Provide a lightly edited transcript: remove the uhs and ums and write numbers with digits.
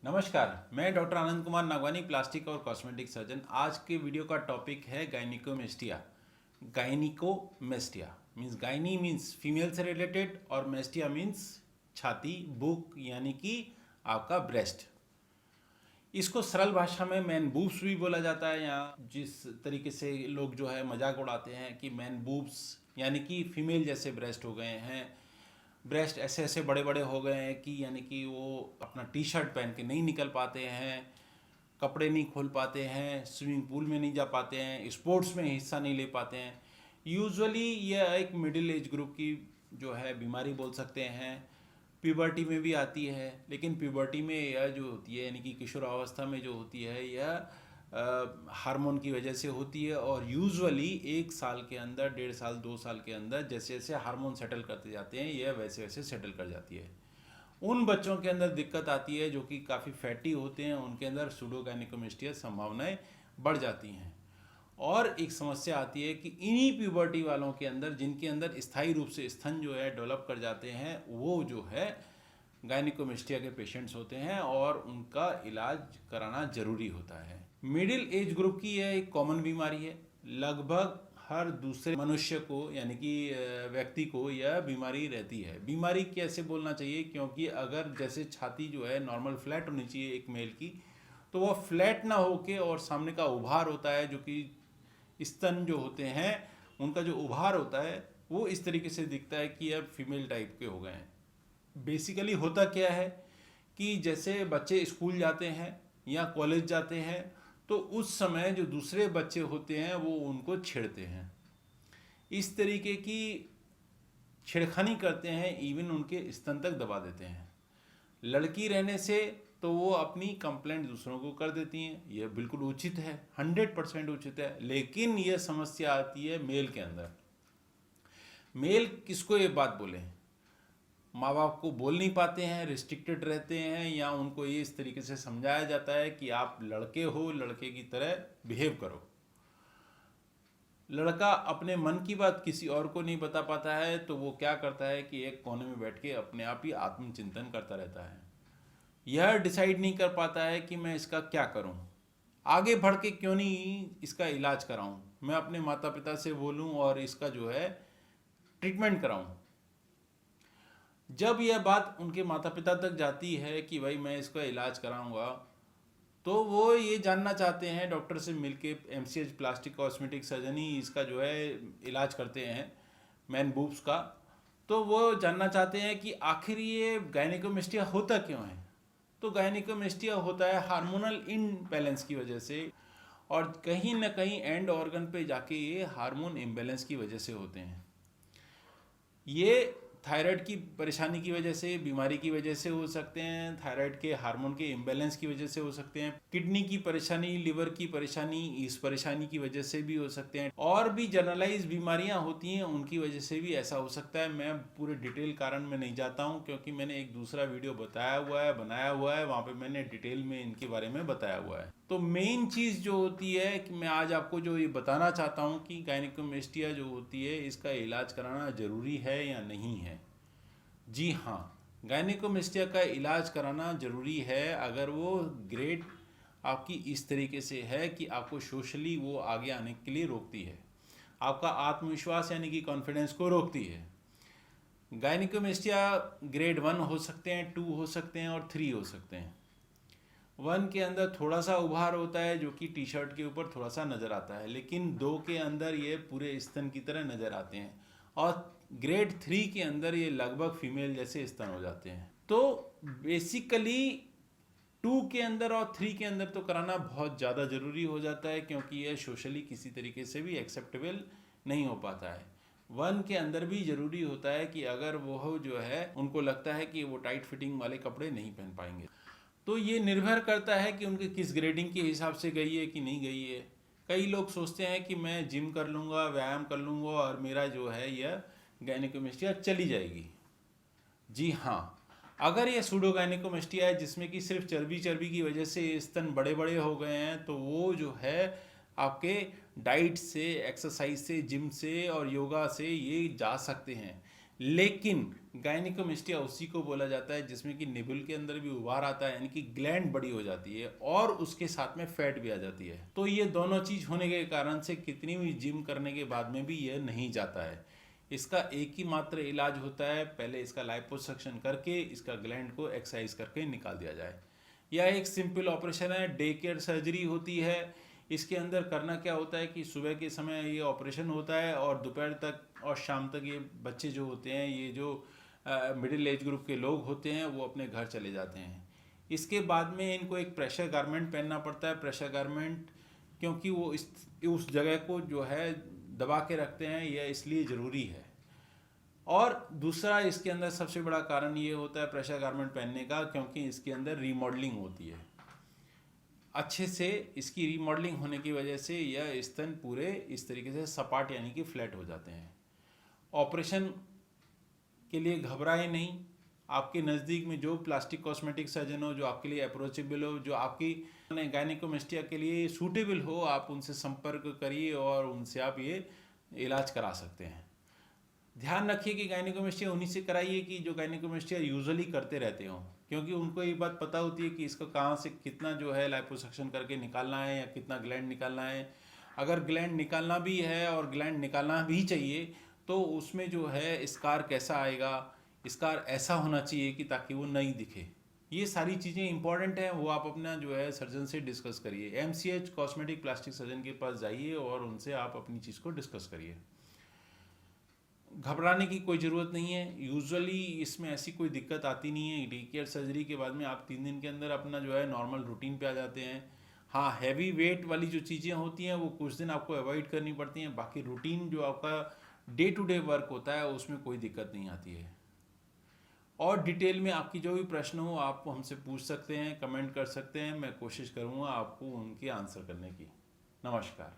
नमस्कार, मैं doctor Anand Kumar Nagwani, plastic और कॉस्मेटिक सर्जन। आज के वीडियो का टॉपिक है gynaecomastia. Gynaecomastia means gynae means female से रिलेटेड और मेस्टिया मीन्स छाती, बुक यानी कि आपका ब्रेस्ट। इसको सरल भाषा में मैन बूब्स भी बोला जाता है। या जिस तरीके से लोग जो है मजाक उड़ाते हैं कि मैन बूब्स यानी कि फीमेल जैसे ब्रेस्ट हो गए हैं, ब्रेस्ट ऐसे ऐसे बड़े बड़े हो गए हैं कि यानी कि वो अपना टी शर्ट पहन के नहीं निकल पाते हैं, कपड़े नहीं खोल पाते हैं, स्विमिंग पूल में नहीं जा पाते हैं, स्पोर्ट्स में हिस्सा नहीं ले पाते हैं। यूजुअली यह एक मिडिल एज ग्रुप की जो है बीमारी बोल सकते हैं। प्यूबर्टी में भी आती है, लेकिन प्यूबर्टी में यह जो होती है यानी कि किशोरावस्था में जो होती है यह हार्मोन की वजह से होती है। और यूजुअली 1 साल के अंदर, 1.5 साल 2 साल के अंदर जैसे जैसे हार्मोन सेटल करते जाते हैं यह वैसे वैसे सेटल कर जाती है। उन बच्चों के अंदर दिक्कत आती है जो कि काफ़ी फैटी होते हैं, उनके अंदर सूडोगायनिकोमेस्टिया संभावनाएं बढ़ जाती हैं। और एक समस्या आती है कि इन्हीं प्यूबर्टी वालों के अंदर, जिनके अंदर स्थायी रूप से स्तन जो है डेवलप कर जाते हैं, वो जो है गायनिकोमेस्टिया के पेशेंट्स होते हैं और उनका इलाज कराना जरूरी होता है। मिडिल एज ग्रुप की यह एक कॉमन बीमारी है। लगभग हर दूसरे मनुष्य को यानी कि व्यक्ति को यह बीमारी रहती है। बीमारी कैसे बोलना चाहिए, क्योंकि अगर जैसे छाती जो है नॉर्मल फ्लैट होनी चाहिए एक मेल की, तो वह फ्लैट ना होके और सामने का उभार होता है, जो कि स्तन जो होते हैं उनका जो उभार होता है वो इस तरीके से दिखता है कि अब फीमेल टाइप के हो गए हैं। बेसिकली होता क्या है कि जैसे बच्चे स्कूल जाते हैं या कॉलेज जाते हैं तो उस समय जो दूसरे बच्चे होते हैं वो उनको छेड़ते हैं, इस तरीके की छेड़खानी करते हैं, इवन उनके स्तन तक दबा देते हैं। लड़की रहने से तो वो अपनी कंप्लेंट दूसरों को कर देती हैं, यह बिल्कुल उचित है, 100% उचित है। लेकिन यह समस्या आती है मेल के अंदर। मेल किसको ये बात बोले, माँ बाप को बोल नहीं पाते हैं, रिस्ट्रिक्टेड रहते हैं, या उनको ये इस तरीके से समझाया जाता है कि आप लड़के हो, लड़के की तरह बिहेव करो। लड़का अपने मन की बात किसी और को नहीं बता पाता है, तो वो क्या करता है कि एक कोने में बैठ के अपने आप ही आत्मचिंतन करता रहता है। यह डिसाइड नहीं कर पाता है कि मैं इसका क्या करूं, आगे बढ़ के क्यों नहीं इसका इलाज कराऊं, मैं अपने माता पिता से बोलूं और इसका जो है ट्रीटमेंट कराऊं। जब यह बात उनके माता पिता तक जाती है कि भाई मैं इसका इलाज कराऊंगा, तो वो ये जानना चाहते हैं डॉक्टर से मिलके, एमसीएच प्लास्टिक कॉस्मेटिक सर्जन ही इसका जो है इलाज करते हैं मैन बूब्स का, तो वो जानना चाहते हैं कि आखिर ये गायनिकोमेस्टिया होता क्यों है। तो गायनिकोमेस्टिया होता है हार्मोनल इम्बैलेंस की वजह से, और कहीं ना कहीं एंड ऑर्गन पे जाके ये हार्मोन इम्बैलेंस की वजह से होते हैं। ये थायराइड की परेशानी की वजह से, बीमारी की वजह से हो सकते हैं, थायराइड के हार्मोन के इम्बैलेंस की वजह से हो सकते हैं, किडनी की परेशानी, लिवर की परेशानी, इस परेशानी की वजह से भी हो सकते हैं, और भी जनरलाइज बीमारियां होती हैं उनकी वजह से भी ऐसा हो सकता है। मैं पूरे डिटेल कारण में नहीं जाता हूं, क्योंकि मैंने एक दूसरा वीडियो बताया हुआ है, बनाया हुआ है, वहाँ पर मैंने डिटेल में इनके बारे में बताया हुआ है। तो मेन चीज़ जो होती है कि मैं आज आपको जो ये बताना चाहता हूँ कि गायनिकोमेस्टिया जो होती है इसका इलाज कराना ज़रूरी है या नहीं है। जी हाँ, गायनिकोमेस्टिया का इलाज कराना ज़रूरी है अगर वो ग्रेड आपकी इस तरीके से है कि आपको सोशली वो आगे आने के लिए रोकती है, आपका आत्मविश्वास यानी कि कॉन्फिडेंस को रोकती है। गायनिकोमेस्टिया ग्रेड 1 हो सकते हैं, 2 हो सकते हैं और 3 हो सकते हैं। 1 के अंदर थोड़ा सा उभार होता है जो कि टी शर्ट के ऊपर थोड़ा सा नज़र आता है, लेकिन 2 के अंदर ये पूरे स्तन की तरह नज़र आते हैं, और ग्रेड 3 के अंदर ये लगभग फीमेल जैसे स्तन हो जाते हैं। तो बेसिकली 2 के अंदर और 3 के अंदर तो कराना बहुत ज़्यादा ज़रूरी हो जाता है, क्योंकि ये सोशली किसी तरीके से भी एक्सेप्टेबल नहीं हो पाता है। 1 के अंदर भी ज़रूरी होता है कि अगर वो जो है उनको लगता है कि वो टाइट फिटिंग वाले कपड़े नहीं पहन पाएंगे, तो ये निर्भर करता है कि उनके किस ग्रेडिंग के हिसाब से गई है कि नहीं गई है। कई लोग सोचते हैं कि मैं जिम कर लूँगा, व्यायाम कर लूँगा और मेरा जो है यह गायनिकोमेस्टिया चली जाएगी। जी हाँ, अगर ये सूडोगायनिकोमेस्टिया है जिसमें कि सिर्फ चर्बी चर्बी की वजह से स्तन बड़े बड़े हो गए हैं, तो वो जो है आपके डाइट से, एक्सरसाइज से, जिम से और योगा से ये जा सकते हैं। लेकिन गायनिकोमेस्टिया उसी को बोला जाता है जिसमें कि निबुल के अंदर भी उभार आता है, यानी कि ग्लैंड बड़ी हो जाती है और उसके साथ में फैट भी आ जाती है। तो ये दोनों चीज़ होने के कारण से कितनी भी जिम करने के बाद में भी यह नहीं जाता है। इसका एक ही मात्र इलाज होता है, पहले इसका लाइपोसक्शन करके इसका ग्लैंड को एक्सरसाइज करके निकाल दिया जाए। यह एक सिंपल ऑपरेशन है, डे केयर सर्जरी होती है। इसके अंदर करना क्या होता है कि सुबह के समय ये ऑपरेशन होता है और दोपहर तक और शाम तक ये बच्चे जो होते हैं, ये जो मिडिल एज ग्रुप के लोग होते हैं, वो अपने घर चले जाते हैं। इसके बाद में इनको एक प्रेशर गारमेंट पहनना पड़ता है। प्रेशर गारमेंट क्योंकि वो उस जगह को जो है दबा के रखते हैं, यह इसलिए ज़रूरी है। और दूसरा इसके अंदर सबसे बड़ा कारण ये होता है प्रेशर गारमेंट पहनने का, क्योंकि इसके अंदर रीमॉडलिंग होती है। अच्छे से इसकी रीमॉडलिंग होने की वजह से यह स्तन पूरे इस तरीके से सपाट यानी कि फ्लैट हो जाते हैं। ऑपरेशन के लिए घबराए नहीं। आपके नज़दीक में जो प्लास्टिक कॉस्मेटिक सर्जन हो, जो आपके लिए अप्रोचेबल हो, जो आपकी गायनिकोमेस्टिया के लिए सूटेबल हो, आप उनसे संपर्क करिए और उनसे आप ये इलाज करा सकते हैं। ध्यान रखिए कि गायनिकोमेस्टिया उन्हीं से कराइए कि जो गायनिकोमेस्टिया यूजुअली करते रहते हों, क्योंकि उनको ये बात पता होती है कि इसको कहाँ से कितना जो है लाइपोसक्शन करके निकालना है या कितना ग्लैंड निकालना है। अगर ग्लैंड निकालना भी है और ग्लैंड निकालना भी चाहिए तो उसमें जो है स्कार कैसा आएगा, स्कार ऐसा होना चाहिए कि ताकि वो नहीं दिखे। ये सारी चीज़ें इंपॉर्टेंट हैं, वो आप अपना जो है सर्जन से डिस्कस करिए। MCH कॉस्मेटिक प्लास्टिक सर्जन के पास जाइए और उनसे आप अपनी चीज़ को डिस्कस करिए। घबराने की कोई ज़रूरत नहीं है। यूजुअली इसमें ऐसी कोई दिक्कत आती नहीं है। डे केयर सर्जरी के बाद में आप 3 दिन के अंदर अपना जो है नॉर्मल रूटीन पे आ जाते हैं। हाँ, हैवी वेट वाली जो चीज़ें होती हैं वो कुछ दिन आपको अवॉइड करनी पड़ती हैं, बाकी रूटीन जो आपका डे टू डे वर्क होता है उसमें कोई दिक्कत नहीं आती है। और डिटेल में आपकी जो भी प्रश्न हो आप हमसे पूछ सकते हैं, कमेंट कर सकते हैं। मैं कोशिश करूँगा आपको उनके आंसर करने की। नमस्कार।